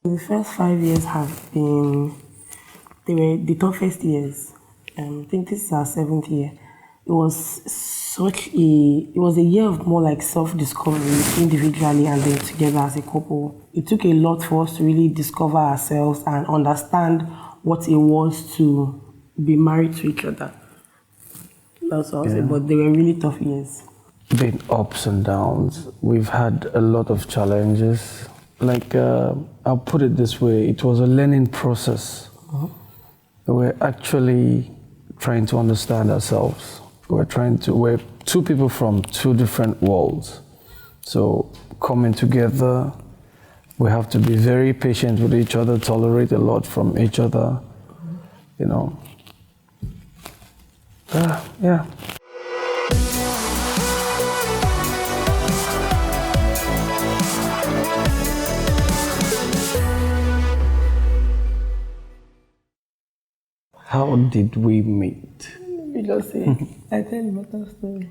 The first 5 years have been, they were the toughest years. I think this is our 7th year. It was it was a year of more like self-discovery individually and then together as a couple. It took a lot for us to really discover ourselves and understand what it was to be married to each other. That's what I'll say, but they were really tough years. Been ups and downs. We've had a lot of challenges. Like, I'll put it this way, it was a learning process. We're actually trying to understand ourselves. We're two people from two different worlds. So coming together, we have to be very patient with each other, tolerate a lot from each other, you know. Yeah. How did we meet? You just say, I tell you a better story.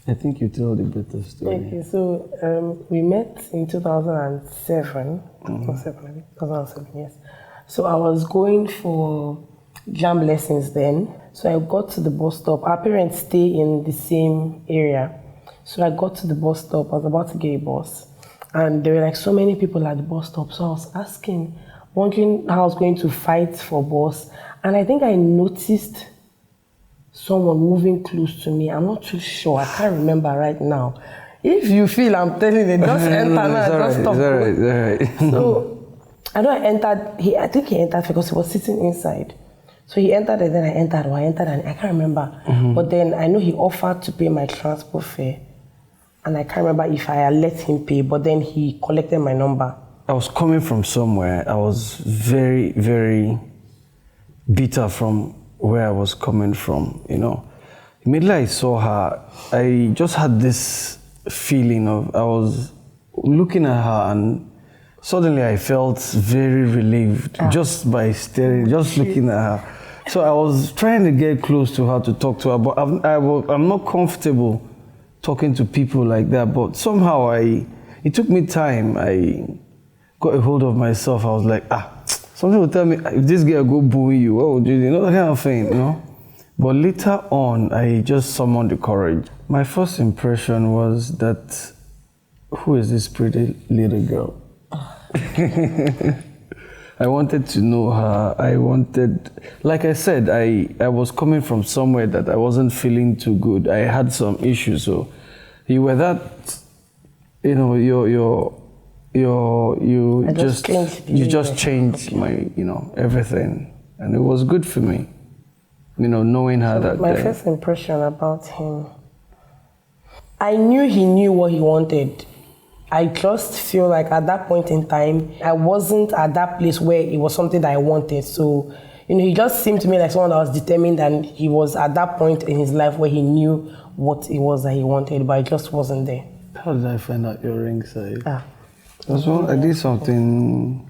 I think you tell the better story. Okay, so we met in 2007. 2007, yes. So I was going for jam lessons then. So I got to the bus stop. Our parents stay in the same area. So I got to the bus stop. I was about to get a bus. And there were like so many people at the bus stop. So I was wondering how I was going to fight for bus. And I think I noticed someone moving close to me. I'm not too sure. I can't remember right now. If you feel I'm telling you, just enter now. Just stop. It's all right. So I know I entered. I think he entered because he was sitting inside. So he entered and then I entered, or I entered and I can't remember. But then I know he offered to pay my transport fare. And I can't remember if I had let him pay, but then he collected my number. I was coming from somewhere. I was very, very bitter from where I was coming from, you know. Immediately I saw her, I just had this feeling of, I was looking at her and suddenly I felt very relieved just by staring, just looking at her. So I was trying to get close to her to talk to her, but I'm not comfortable talking to people like that. But somehow it took me time. I got a hold of myself. I was like, something will tell me, if this girl go booing you, what would you do? You know, that kind of thing, you know? But later on, I just summoned the courage. My first impression was that, who is this pretty little girl? I wanted to know her. Like I said, I was coming from somewhere that I wasn't feeling too good. I had some issues, so you were that, you know, you just changed my, you know, everything, and it was good for me, you know, knowing her that my first impression about him, I knew he knew what he wanted. I just feel like at that point in time, I wasn't at that place where it was something that I wanted. So, you know, he just seemed to me like someone that was determined, and he was at that point in his life where he knew what it was that he wanted, but I just wasn't there. How did I find out your ring size? I did something.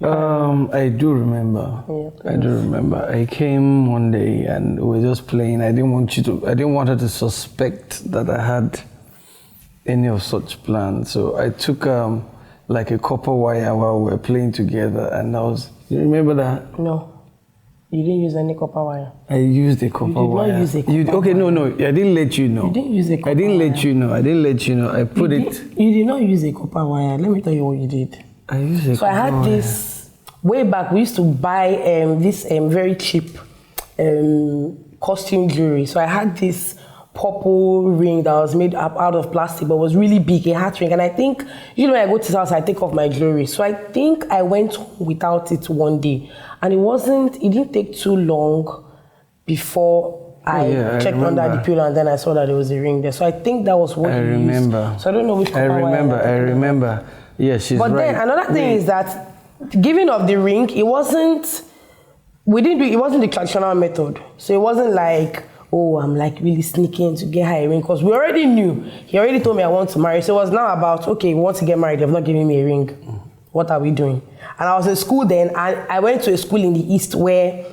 I do remember. I do remember. I came one day and we were just playing. I didn't want her to suspect that I had any of such plans. So I took like a copper wire while we were playing together, and you remember that? No. You didn't use any copper wire? I used a copper wire. You did not use a copper wire? No, I didn't let you know. You didn't use a copper wire? I didn't let you know. I put it... You did not use a copper wire. Let me tell you what you did. I used a copper wire. So I had this... Way back, we used to buy this very cheap costume jewelry. So I had this purple ring that was made up out of plastic, but was really big, a heart ring. And I think, you know, when I go to his house, I take off my jewelry. So I think I went home without it one day. And it didn't take too long before I checked under the pillow, and then I saw that there was a ring there. So I think that was what you used. So I don't know which copper wire. I remember. Yeah, she's right. But then another thing is that giving of the ring, it wasn't the traditional method. So it wasn't like, oh, I'm like really sneaking to get her a ring, because we already knew. He already told me I want to marry. So it was now about, okay, we want to get married, they've not given me a ring. What are we doing? And I was in school then, and I went to a school in the East where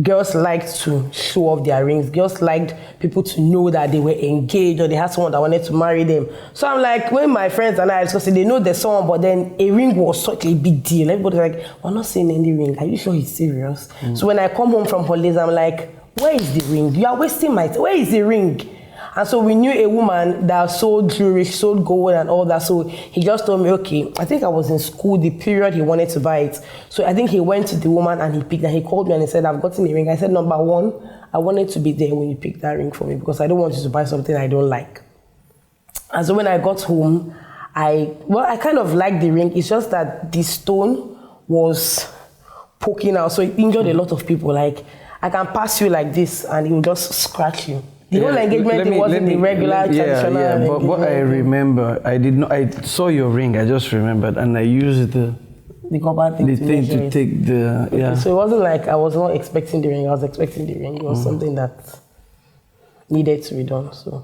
girls liked to show off their rings. Girls liked people to know that they were engaged or they had someone that wanted to marry them. So I'm like, when my friends and I discussed, they know there's someone, but then a ring was such a big deal. Everybody's like, we're not seeing any ring. Are you sure he's serious? So when I come home from holidays, I'm like, where is the ring? You are wasting my time. Where is the ring? And so we knew a woman that sold jewelry, sold gold and all that. So he just told me, okay, I think I was in school, the period he wanted to buy it. So I think he went to the woman and he picked, and he called me and he said, I've gotten a ring. I said, number one, I wanted to be there when you picked that ring for me because I don't want you to buy something I don't like. And so when I got home, I kind of liked the ring. It's just that the stone was poking out. So it injured a lot of people. Like, I can pass you like this and it will just scratch you. The whole engagement wasn't the regular traditional engagement. But what I remember, I saw your ring, I just remembered, and I used the copper thing to take the, Okay, so it wasn't like I was not expecting the ring, I was expecting the ring. It was something that needed to be done, so.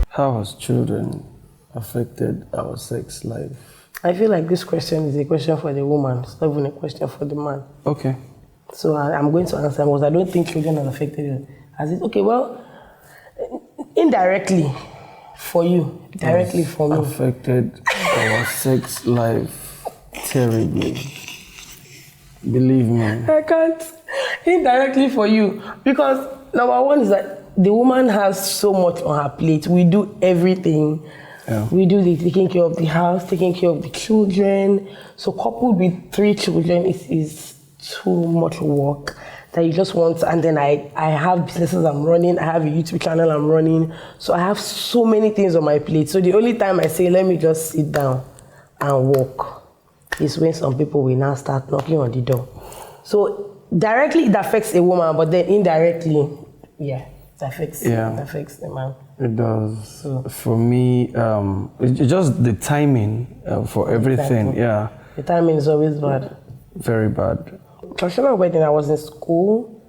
How has children affected our sex life? I feel like this question is a question for the woman, it's not even a question for the man. Okay. So I'm going to answer because I don't think children are affected. As it, okay, well, indirectly for you, directly for me. Affected our sex life terribly. Believe me. I can't. Indirectly for you. Because number one is that the woman has so much on her plate. We do everything. Yeah. We do the taking care of the house, taking care of the children. So coupled with 3 children is too much work that you just want. And then I have businesses I'm running, I have a YouTube channel I'm running, so I have so many things on my plate. So the only time I say let me just sit down and walk is when some people will now start knocking on the door. So directly it affects a woman, but then indirectly, it affects the man. It does. So for me, it's just the timing for everything. Yeah, the timing is always bad. Very bad. Traditional wedding, I was in school.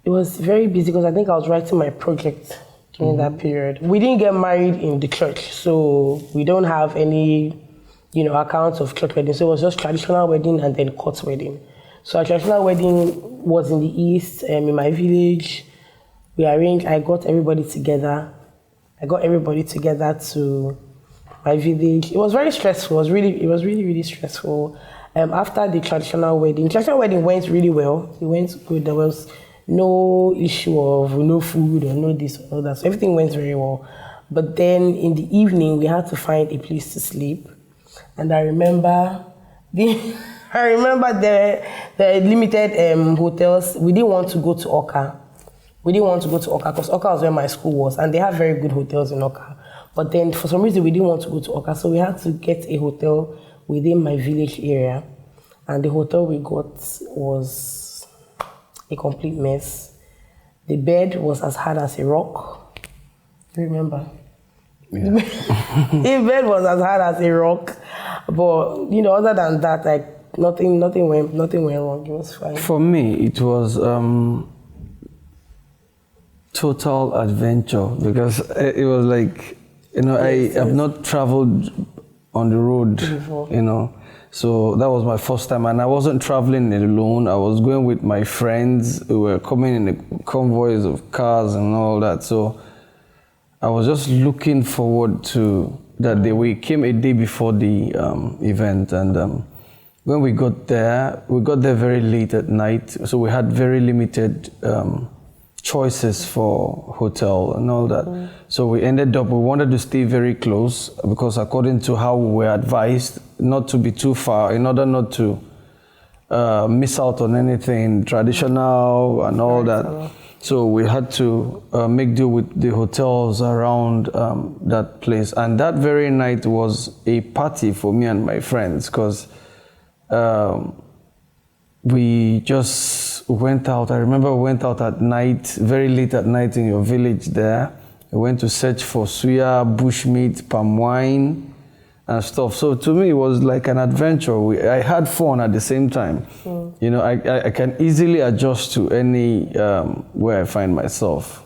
It was very busy because I think I was writing my project during that period. We didn't get married in the church, so we don't have any, accounts of church wedding. So it was just traditional wedding and then court wedding. So our traditional wedding was in the east, in my village. We arranged. I got everybody together. To my village. It was very stressful. It was really stressful. After the traditional wedding went really well. It went good. There was no issue of no food or no this or that. So everything went very well. But then in the evening, we had to find a place to sleep. And I remember the limited hotels. We didn't want to go to Oka. Because Oka was where my school was. And they have very good hotels in Oka. But then for some reason, we didn't want to go to Oka. So we had to get a hotel within my village area, and the hotel we got was a complete mess. The bed was as hard as a rock. Do you remember? Yeah. The bed was as hard as a rock, but other than that, like nothing went wrong. It was fine. For me, it was total adventure because it was like I have not traveled on the road before. So that was my first time, and I wasn't traveling alone. I was going with my friends who were coming in the convoys of cars and all that. So I was just looking forward to that day. We came a day before the event, and when we got there very late at night. So we had very limited choices for hotel and all that. So we wanted to stay very close because according to how we were advised, not to be too far in order not to miss out on anything traditional and all that. So we had to make do with the hotels around that place. And that very night was a party for me and my friends because we just went out. I remember we went out at night, very late at night in your village there. We went to search for suya, bushmeat, palm wine, and stuff. So to me, it was like an adventure. I had fun at the same time. I can easily adjust to any where I find myself.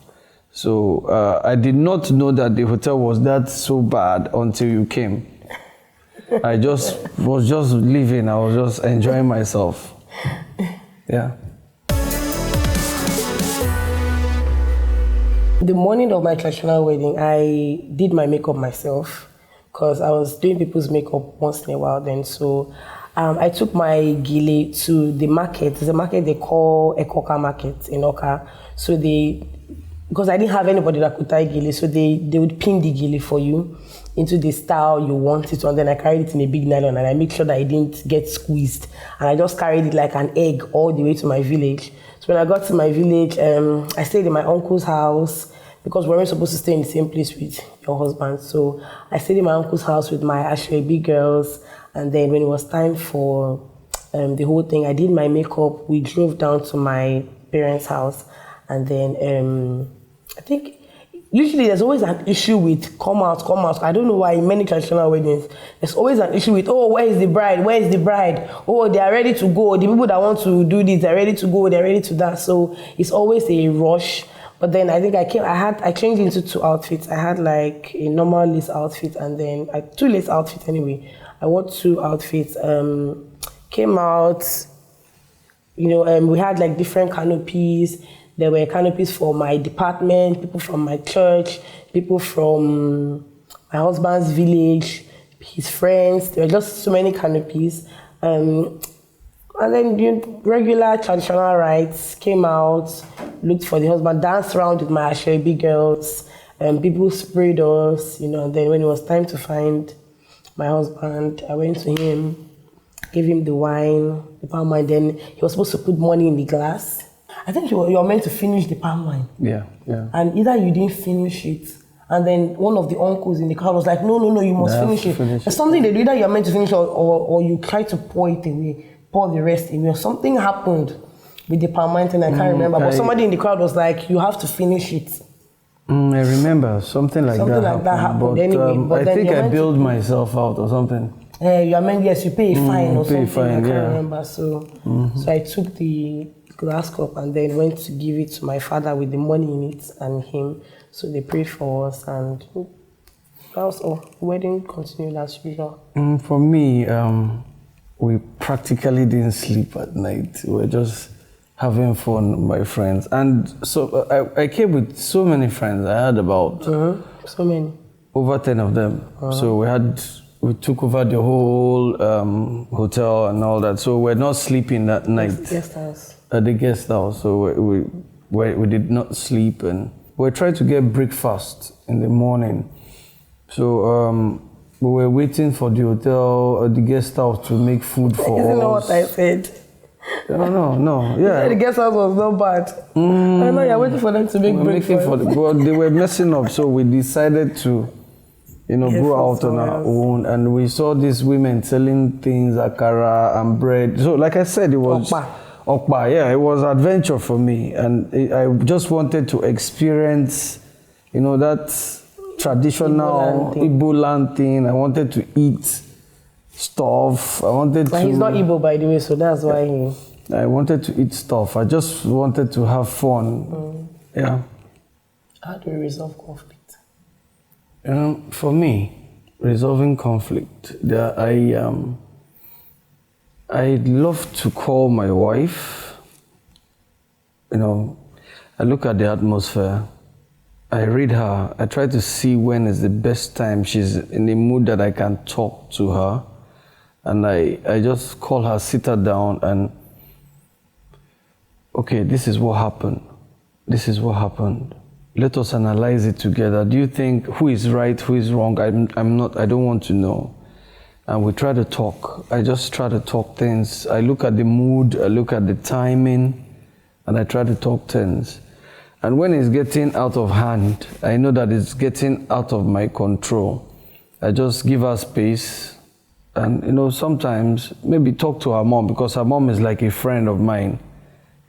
So I did not know that the hotel was that so bad until you came. I was just living. I was just enjoying myself. Yeah. The morning of my traditional wedding, I did my makeup myself because I was doing people's makeup once in a while then. So I took my gele to the market. It's a market they call Ekoka Market in Oka. So because I didn't have anybody that could tie gele, so they would pin the gele for you into the style you want it to, and then I carried it in a big nylon and I made sure that it didn't get squeezed. And I just carried it like an egg all the way to my village. So when I got to my village, I stayed in my uncle's house because we weren't supposed to stay in the same place with your husband. So I stayed in my uncle's house with my Ashwebi girls, and then when it was time for the whole thing, I did my makeup. We drove down to my parents' house, and then I think usually there's always an issue with come out. I don't know why in many traditional weddings, there's always an issue with, oh, where is the bride? Oh, they are ready to go. The people that want to do this, they're ready to go, they're ready to that. So it's always a rush. But then I think I changed into 2 outfits. I had like a normal lace outfit and then 2 lace outfits anyway. I wore 2 outfits, came out, we had like different canopies. There were canopies for my department, people from my church, people from my husband's village, his friends. There were just so many canopies. And then regular traditional rites came out, looked for the husband, danced around with my Ashwebi girls, people sprayed us, and then when it was time to find my husband, I went to him, gave him the wine, the palm wine, then he was supposed to put money in the glass. I think you were meant to finish the palm wine. Yeah. And either you didn't finish it, and then one of the uncles in the crowd was like, no, you must finish it. There's something they do, either you're meant to finish or you try to pour it away. Pour the rest away. Something happened with the palm wine thing, I can't remember. But somebody in the crowd was like, you have to finish it. I remember something like that happened. Anyway, but I think I bailed myself out or something. You are meant, yes, you pay a fine or something. I can't yeah. remember. So I took the glass cup and then went to give it to my father with the money in it and him. So they prayed for us, and that was all. Wedding continued as usual. For me, we practically didn't sleep at night. We were just having fun with my friends. And so I came with so many friends. I had about so many. Over 10 of them. So we took over the whole hotel and all that. So we're not sleeping that night. The guest house. At the guest house. So we did not sleep, and we tried to get breakfast in the morning. So we were waiting for the hotel, the guest house to make food for us. Isn't that what I said? No, yeah. The guest house was not bad. I know you're waiting for them to make breakfast. Well, they were messing up, so we decided to, go out on our own, and we saw these women selling things, akara and bread. So, like I said, it was Okpa. Yeah, it was adventure for me, and I just wanted to experience, that traditional Igbo land thing. I wanted to eat stuff. But he's not Igbo, by the way, so that's why I wanted to eat stuff. I just wanted to have fun. Yeah. How do we resolve conflict? For me, resolving conflict, I love to call my wife. I look at the atmosphere. I read her. I try to see when is the best time she's in the mood that I can talk to her. And I just call her, sit her down, and okay, this is what happened. This is what happened. Let us analyze it together. Do you think who is right, who is wrong? I don't want to know. And we try to talk. I just try to talk things. I look at the mood, I look at the timing, and I try to talk things. And when it's getting out of hand, I know that it's getting out of my control. I just give her space. And, sometimes maybe talk to her mom, because her mom is like a friend of mine.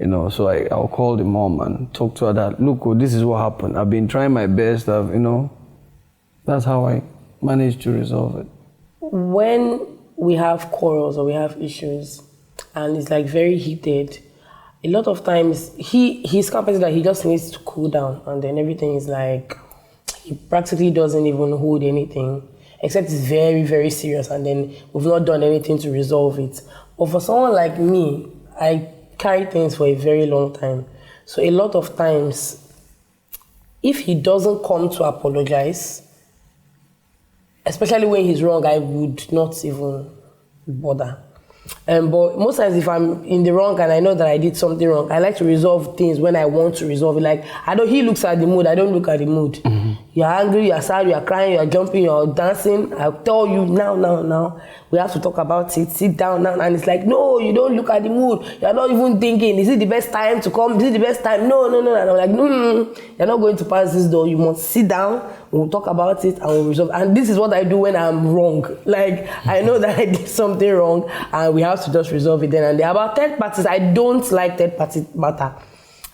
So I'll call the mom and talk to her that, look, this is what happened. I've been trying my best. That's how I managed to resolve it. When we have quarrels or we have issues and it's like very heated, a lot of times he's capable that he just needs to cool down, and then everything is like, he practically doesn't even hold anything. except it's very, very serious and then we've not done anything to resolve it. But for someone like me, I carry things for a very long time. So a lot of times, if he doesn't come to apologize, especially when he's wrong, I would not even bother. But most times if I'm in the wrong and I know that I did something wrong, I like to resolve things when I want to resolve it. Like, he looks at the mood, I don't look at the mood. Mm-hmm. You're angry, you're sad, you're crying, you're jumping, you're dancing. I'll tell you now. We have to talk about it. Sit down now. And it's like, no, you don't look at the mood. You're not even thinking, is it the best time to come? Is it the best time? No. And I'm like, no. You're not going to pass this door. You must sit down. We'll talk about it and we'll resolve. And this is what I do when I'm wrong. Like, I know that I did something wrong and we have to just resolve it then and there. About third parties, I don't like third party matter.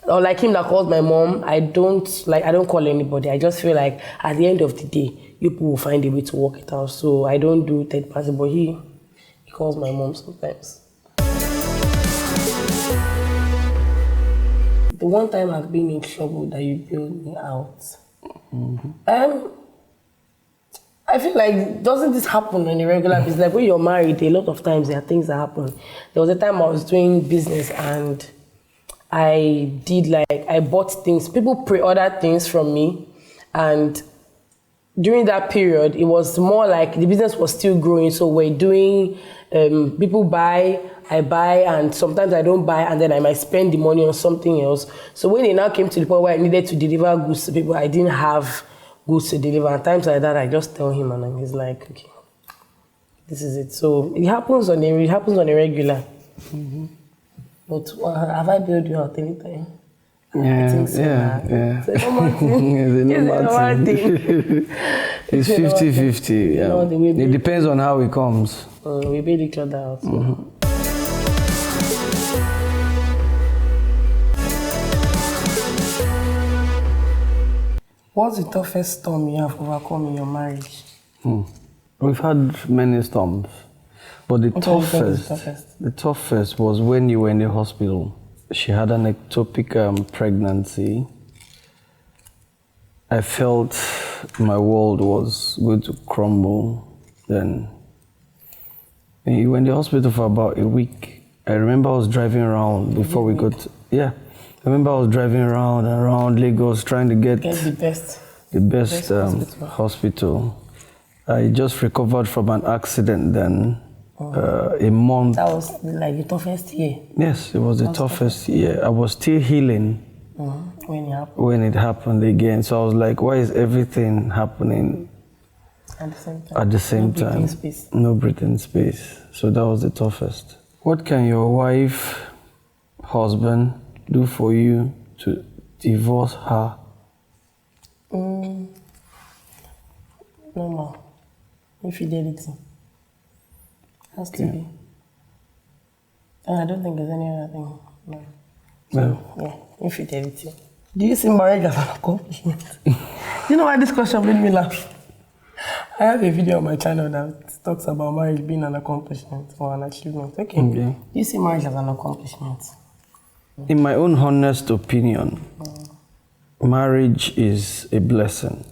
Or like him that calls my mom, I don't call anybody. I just feel like at the end of the day, people will find a way to work it out. So I don't do third party, but he calls my mom sometimes. The one time I've been in trouble that you bailed me out. Mm-hmm. I feel like, doesn't this happen on a regular basis? Like when you're married, a lot of times there are things that happen. There was a time I was doing business and I bought things. People pre-ordered things from me, and during that period, it was more like the business was still growing. So we're doing, people buy, I buy, and sometimes I don't buy, and then I might spend the money on something else. So when it now came to the point where I needed to deliver goods to people, I didn't have goods to deliver. And times like that, I just tell him, and he's like, okay, this is it. So it happens on a regular. Mm-hmm. But have I bailed you out anytime? Yeah, I think so. Yeah. It's a normal thing. It's 50-50. Yeah. It depends on how it comes. We bail each other out. So. Mm-hmm. What's the toughest storm you have overcome in your marriage? We've had many storms. But the toughest was when you were in the hospital. She had an ectopic pregnancy. I felt my world was going to crumble. Then you were in the hospital for about a week. I remember I was driving around before we got. I remember I was driving around Lagos trying to get the best hospital. I just recovered from an accident then. A month. That was like the toughest year. Yes, it was the toughest year. I was still healing when it happened again. So I was like, why is everything happening at the same time? No breathing space. So that was the toughest. What can your wife, husband do for you to divorce her? Normal. Infidelity. Has to be. I don't think there's any other thing. No. So, infidelity. Do you see marriage as an accomplishment? You know why this question made me laugh? I have a video on my channel that talks about marriage being an accomplishment or an achievement. Okay. Do you see marriage as an accomplishment? In my own honest opinion, marriage is a blessing.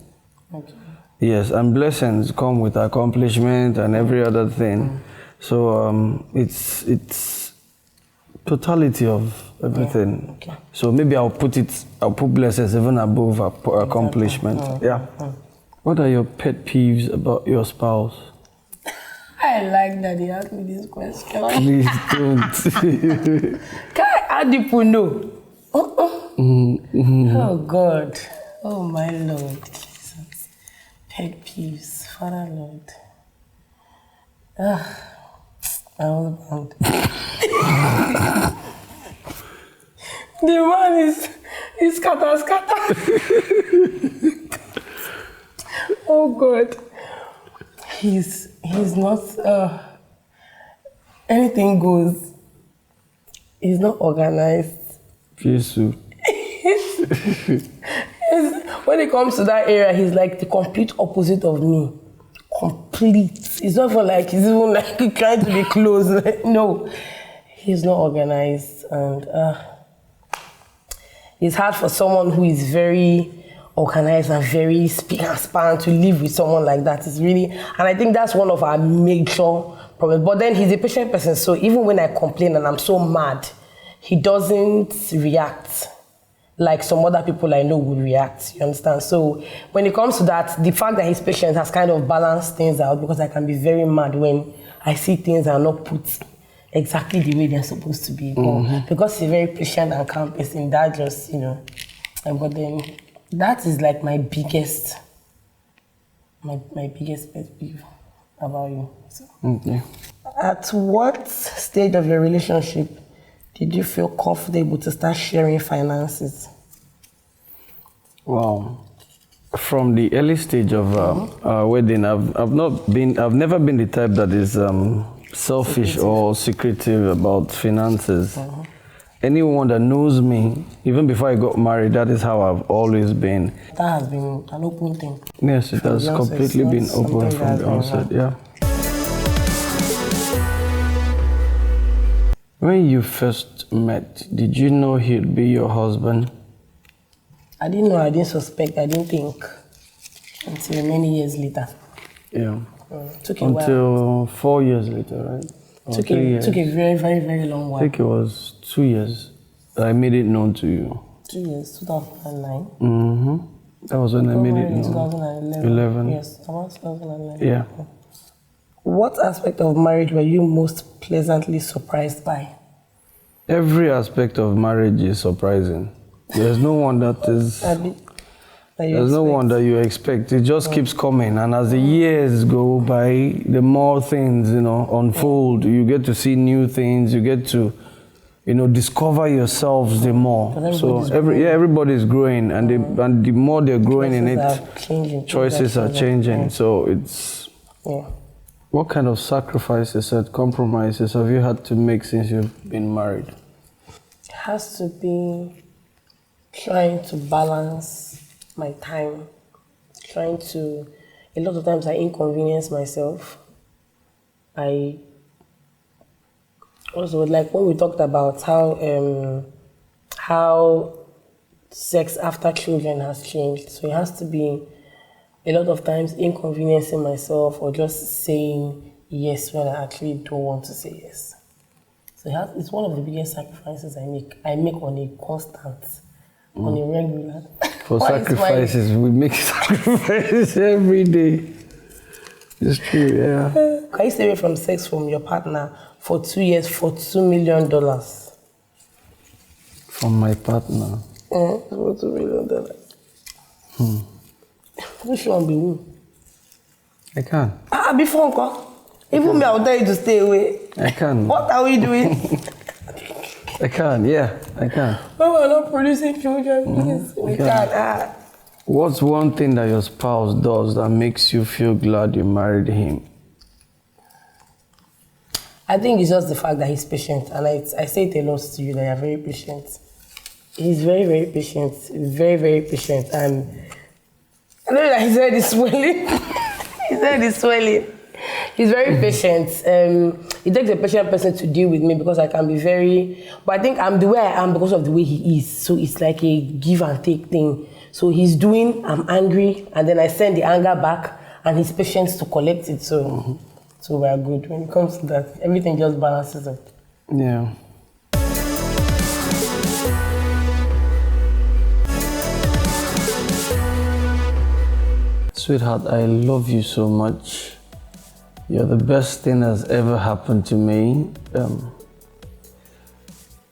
Okay. Yes, and blessings come with accomplishment and every other thing. So it's totality of everything. Okay. So maybe I'll put blessings even above accomplishment. What are your pet peeves about your spouse? I like that he asked me this question. Please don't. Can I add the puno? Oh God. Oh my Lord. Jesus. Pet peeves. Father Lord. I was bound. The man is scatter. Oh God. He's not anything goes. He's not organized. Yes. When it comes to that area, he's like the complete opposite of me. Complete. It's not for like he's even like trying to be close. No, he's not organized, and it's hard for someone who is very organized and very speak and span to live with someone like that is really, and I think that's one of our major problems. But then he's a patient person, so even when I complain and I'm so mad, he doesn't react like some other people I know would react, you understand? So when it comes to that, the fact that he's patient has kind of balanced things out, because I can be very mad when I see things are not put exactly the way they're supposed to be. But because he's a very patient and calm person, that just, but then that is like my biggest pet peeve about you. So. Okay. At what stage of your relationship did you feel comfortable to start sharing finances? Wow. From the early stage of our wedding, I've never been the type that is selfish or secretive about finances. Anyone that knows me, even before I got married, that is how I've always been. That has been an open thing. Yes, it has completely been open from the onset, yeah. When you first met, did you know he'd be your husband? I didn't know, I didn't suspect, I didn't think until many years later. Yeah. Took a while. Until 4 years later, right? Took a very, very, very long while. I think it was 2 years that I made it known to you. 2 years, 2009. That was when I made it known. 2011. Yes, about 2011. Yeah. What aspect of marriage were you most pleasantly surprised by? Every aspect of marriage is surprising. There's no one that is... There's no one that you expect. It just keeps coming, and as the years go by, the more things unfold. You get to see new things. You get to, discover yourselves the more. So everybody's growing, and the more they're growing in it, choices are changing. So it's what kind of sacrifices and compromises have you had to make since you've been married? It has to be trying to balance my time, a lot of times I inconvenience myself. Also, like when we talked about how sex after children has changed, so it has to be a lot of times inconveniencing myself or just saying yes when I actually don't want to say yes. So it's one of the biggest sacrifices I make. I make on a constant, on a regular. For sacrifices, we make sacrifices every day. It's true, yeah. Can you stay away from sex from your partner for 2 years for $2 million? From my partner? For $2 million. Which one be who? I can't. Before Uncle. Even me, I will tell you to stay away. I can't. What are we doing? I can't, I can't. When we're not producing children, please, we can't. What's one thing that your spouse does that makes you feel glad you married him? I think it's just the fact that he's patient, and I say it a lot to you that you're very patient. He's very, very patient, very, very patient, and I know that his head is swelling. His head is swelling. He's very patient. It takes a patient person to deal with me because I can be but I think I'm the way I am because of the way he is. So it's like a give and take thing. So he's doing, I'm angry, and then I send the anger back, and he's patient to collect it. So we're good. When it comes to that, everything just balances out. Yeah. Sweetheart, I love you so much. You're the best thing that's ever happened to me.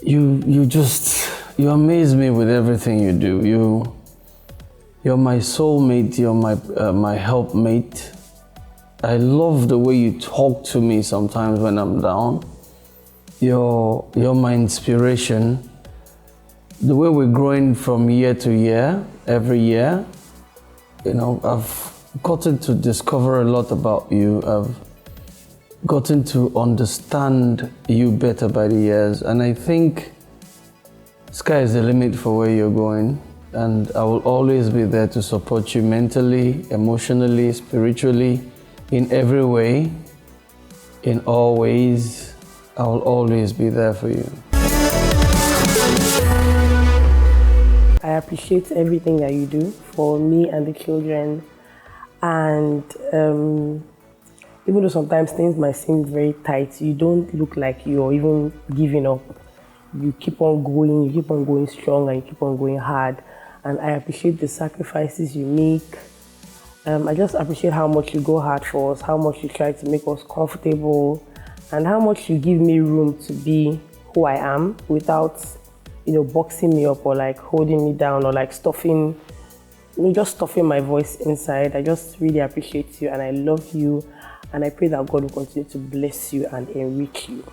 You amaze me with everything you do. You're my soulmate, you're my helpmate. I love the way you talk to me sometimes when I'm down. You're my inspiration. The way we're growing from year to year, every year, I've gotten to discover a lot about you. I've gotten to understand you better by the years, and I think sky is the limit for where you're going, and I will always be there to support you mentally, emotionally, spiritually, in every way, in all ways. I will always be there for you. I appreciate everything that you do for me and the children. And even though sometimes things might seem very tight, you don't look like you're even giving up. You keep on going strong, and you keep on going hard. And I appreciate the sacrifices you make. I just appreciate how much you go hard for us, how much you try to make us comfortable, and how much you give me room to be who I am without, boxing me up or like holding me down or like stuffing my voice inside. I just really appreciate you and I love you, and I pray that God will continue to bless you and enrich you.